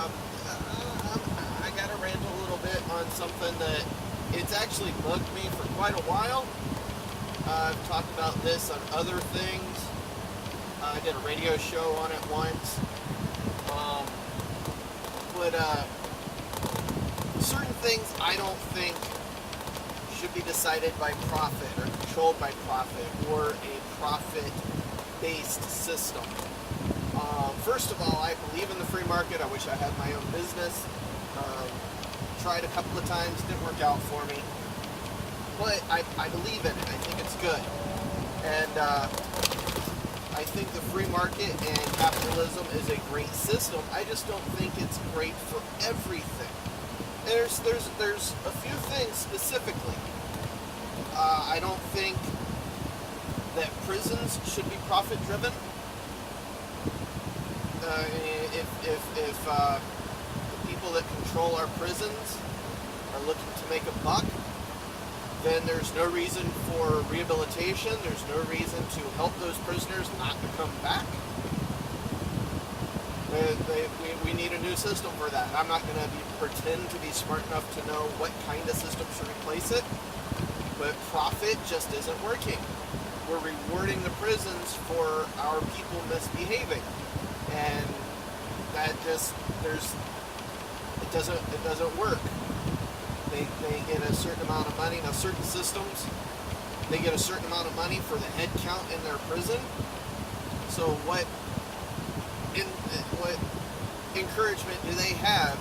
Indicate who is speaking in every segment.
Speaker 1: I got to rant a little bit on something that it's actually bugged me for quite a while. I've talked about this on other things. I did a radio show on it once. But certain things I don't think should be decided by profit or controlled by profit or a profit-based system. First of all, I believe in the free market. I wish I had my own business. Tried a couple of times, didn't work out for me. But I believe in it. I think it's good. And I think the free market and capitalism is a great system. I just don't think it's great for everything. There's a few things specifically. I don't think that prisons should be profit driven. If the people that control our prisons are looking to make a buck, then there's no reason for rehabilitation. There's no reason to help those prisoners not to come back. We need a new system for that. I'm not going to pretend to be smart enough to know what kind of system should replace it, but profit just isn't working. We're rewarding the prisons for our people misbehaving, and that just it doesn't work. They get a certain amount of money. Now, certain systems, they get a certain amount of money for the head count in their prison. So what encouragement do they have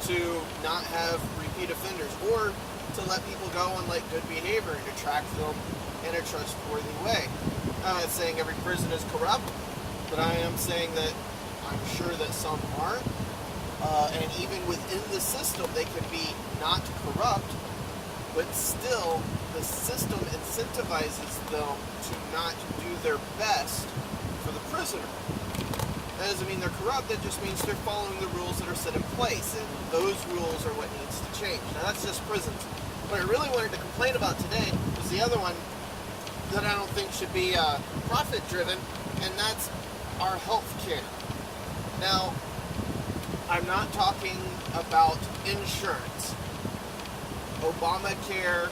Speaker 1: to not have repeat offenders, or to let people go on like good behavior and to track them in a trustworthy way? I'm not saying every prison is corrupt, but I am saying that I'm sure that some aren't. And even within the system, they can be not corrupt, but still the system incentivizes them to not do their best for the prisoner. That doesn't mean they're corrupt, that just means they're following the rules that are set in place, and those rules are what needs to change. Now, that's just prisons. What I really wanted to complain about today was the other one that I don't think should be profit-driven, and that's our health care. Now, I'm not talking about insurance. Obamacare,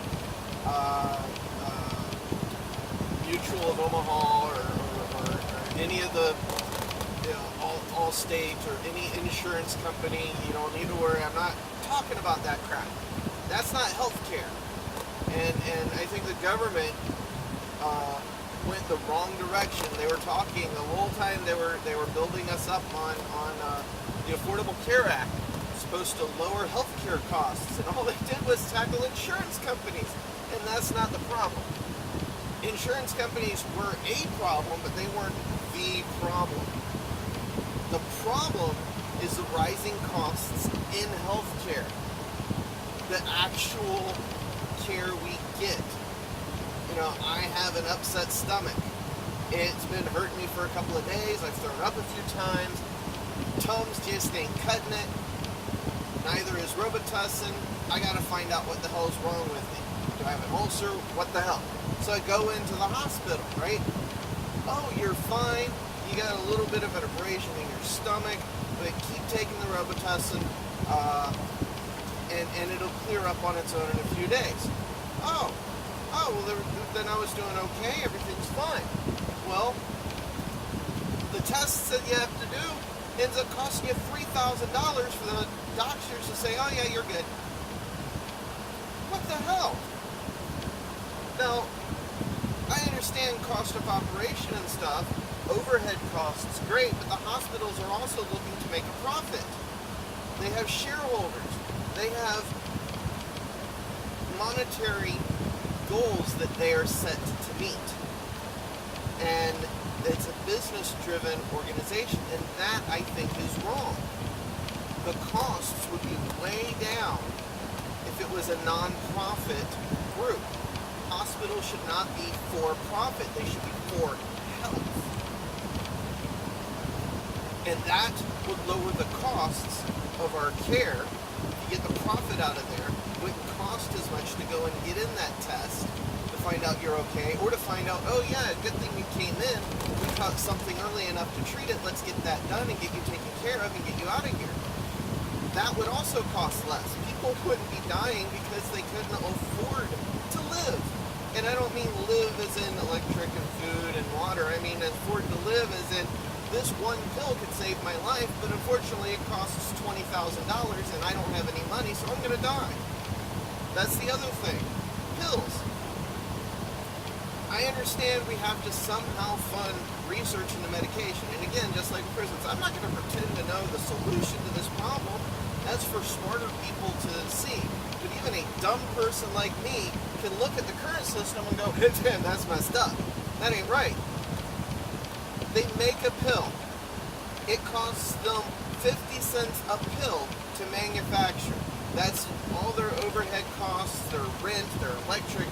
Speaker 1: Mutual of Omaha, or any of the Allstate or any insurance company, you don't need to worry. I'm not talking about that crap. That's not health care. And I think the government went the wrong direction. They were talking the whole time they were building us up on the Affordable Care Act. It's supposed to lower health care costs, and all they did was tackle insurance companies, and that's not the problem. Insurance companies were a problem, but they weren't the problem. The problem is the rising costs in health care. The actual care we get. You know, I have an upset stomach. It's been hurting me for a couple of days. I've thrown up a few times. Tums just ain't cutting it. Neither is Robitussin. I gotta find out what the hell is wrong with me. Do I have an ulcer? What the hell? So I go into the hospital, right? Oh, you're fine. You got a little bit of an abrasion in your stomach, but keep taking the Robitussin, and it'll clear up on its own in a few days. Oh, well, then I was doing okay. Everything's fine. Well, the tests that you have to do ends up costing you $3,000 for the doctors to say, oh yeah, you're good. What the hell? Now, I understand cost of operation and stuff. Overhead costs, great, but the hospitals are also looking to make a profit. They have shareholders. They have monetary goals that they are set to meet. And it's a business-driven organization, and that, I think, is wrong. The costs would be way down if it was a non-profit group. Hospitals should not be for profit. They should be for health. And that would lower the costs of our care. If you get the profit out of there, it wouldn't cost as much to go and get in that test to find out you're okay, or to find out, oh yeah, good thing you came in. We caught something early enough to treat it. Let's get that done and get you taken care of and get you out of here. that would also cost less. People wouldn't be dying because they couldn't afford to live. And I don't mean live as in electric and food and water. I mean afford to live as in this one pill could save my life, but unfortunately it costs $20,000 and I don't have any money, so I'm going to die. That's the other thing. Pills. I understand we have to somehow fund research into medication. And again, just like prisons, I'm not going to pretend to know the solution to this problem. That's for smarter people to see. But even a dumb person like me can look at the current system and go, damn, that's messed up. That ain't right. They make a pill. It costs them 50 cents a pill to manufacture. That's all their overhead costs, their rent, their electric,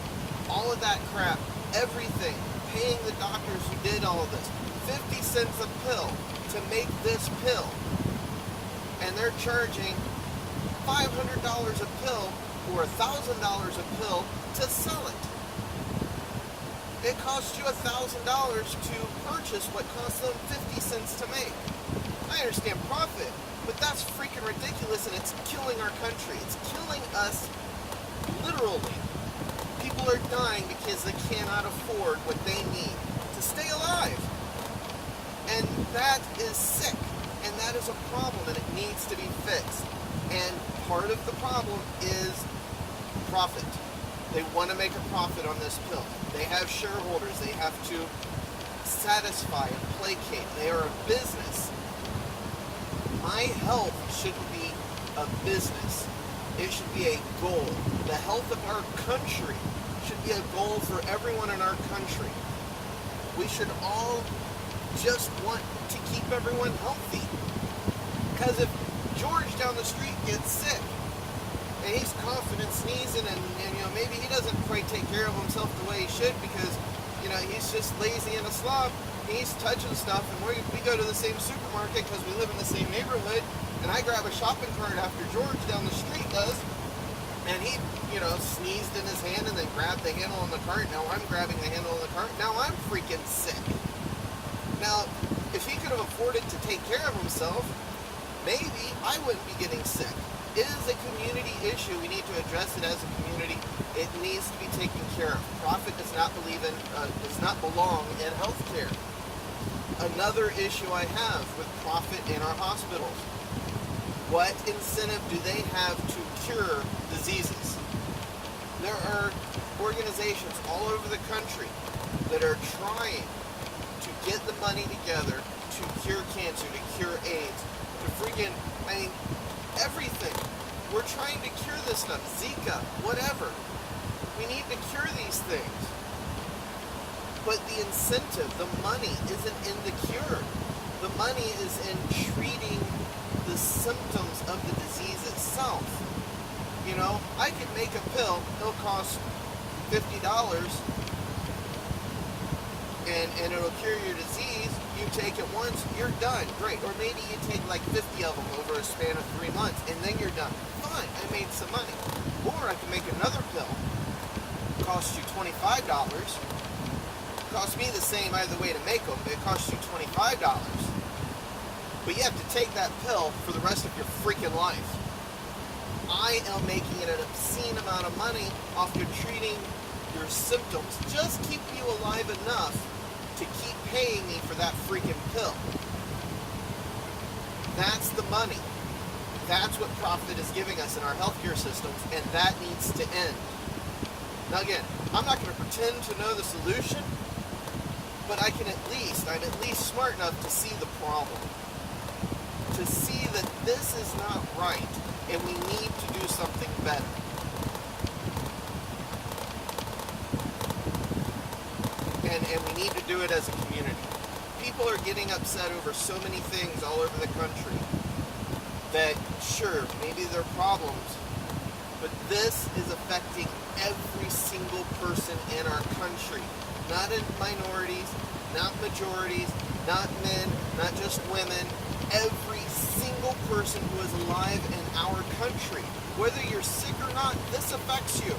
Speaker 1: all of that crap, everything. Paying the doctors who did all of this. 50 cents a pill to make this pill. And they're charging $500 a pill or $1,000 a pill to sell it. It costs you $1,000 to purchase what costs them 50 cents to make. I understand profit, but that's freaking ridiculous, and it's killing our country. It's killing us literally. People are dying because they cannot afford what they need to stay alive. And that is sick, and that is a problem, and it needs to be fixed. And part of the problem is profit. They want to make a profit on this pill. They have shareholders. They have to satisfy and placate. They are a business. My health shouldn't be a business. It should be a goal. The health of our country should be a goal for everyone in our country. We should all just want to keep everyone healthy. Because if George down the street gets sick, and he's coughing and sneezing, and maybe he doesn't quite take care of himself the way he should because, he's just lazy and a slob. He's touching stuff, and we go to the same supermarket because we live in the same neighborhood, and I grab a shopping cart after George down the street does, and he, sneezed in his hand and then grabbed the handle on the cart. Now I'm grabbing the handle on the cart. Now I'm freaking sick. Now, if he could have afforded to take care of himself, maybe I wouldn't be getting sick. It is a community issue. We need to address it as a community. It needs to be taken care of. Profit does not belong in healthcare. Another issue I have with profit in our hospitals. What incentive do they have to cure diseases? There are organizations all over the country that are trying to get the money together to cure cancer, to cure AIDS, to everything. We're trying to cure this stuff. Zika, whatever. We need to cure these things. But the incentive, the money, isn't in the cure. The money is in treating the symptoms of the disease itself. I could make a pill, it'll cost $50, and it'll cure your disease. You take it once, you're done. Great. Or maybe you take like 50 of them over a span of 3 months, and then you're done. Fine, I made some money. Or I can make another pill. It costs you $25. It costs me the same either way to make them, but it costs you $25. But you have to take that pill for the rest of your freaking life. I am making it an obscene amount of money off of treating your symptoms. Just keep you alive enough to keep paying me for that freaking pill. That's the money. That's what profit is giving us in our healthcare systems, and that needs to end. Now again, I'm not going to pretend to know the solution, but I'm at least smart enough to see the problem. To see that this is not right, and we need to do something better. And we need to do it as a community. People are getting upset over so many things all over the country that, sure, maybe there are problems, but this is affecting every single person in our country. Not in minorities, not majorities, not men, not just women. Every single person who is alive in our country. Whether you're sick or not, this affects you.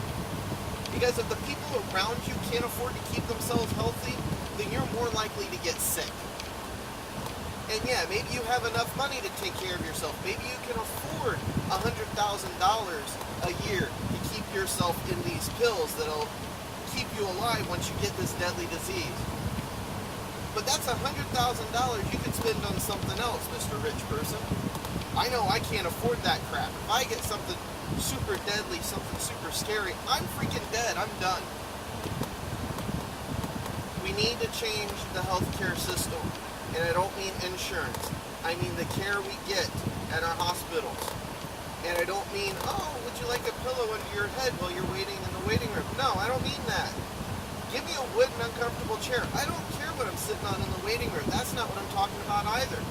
Speaker 1: Because if the people around you can't afford to keep themselves healthy, then you're more likely to get sick. And And yeah, maybe you have enough money to take care of yourself. Maybe you can afford $100,000 a year to keep yourself in these pills that'll keep you alive once you get this deadly disease. But that's $100,000 you could spend on something else, Mr. Rich Person. I know I can't afford that crap. If I get something super deadly, something super scary, I'm freaking dead. I'm done. We need to change the healthcare system. And I don't mean insurance. I mean the care we get at our hospitals. And I don't mean, oh, would you like a pillow under your head while you're waiting in the waiting room? No, I don't mean that. Give me a wooden, uncomfortable chair. I don't care what I'm sitting on in the waiting room. That's not what I'm talking about either.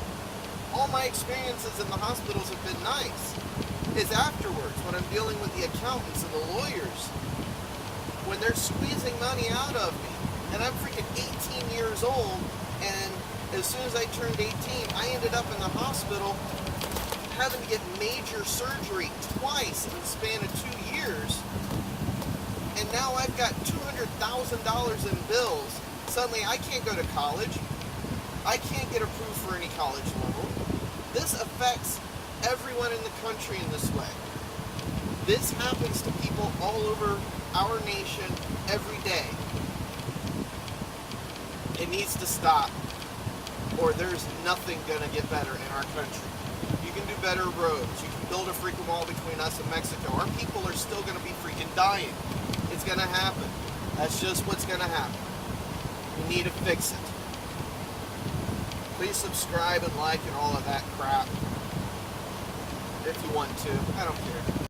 Speaker 1: All my experiences in the hospitals have been nice. It's afterwards, when I'm dealing with the accountants and the lawyers, when they're squeezing money out of me. And I'm freaking 18 years old, and as soon as I turned 18, I ended up in the hospital having to get major surgery twice in the span of 2 years. And now I've got $200,000 in bills. Suddenly I can't go to college. I can't get approved for any college loan. This affects everyone in the country in this way. This happens to people all over our nation every day. It needs to stop, or there's nothing going to get better in our country. You can do better roads. You can build a freaking wall between us and Mexico. Our people are still going to be freaking dying. It's going to happen. That's just what's going to happen. We need to fix it. Please subscribe and like and all of that crap. If you want to. I don't care.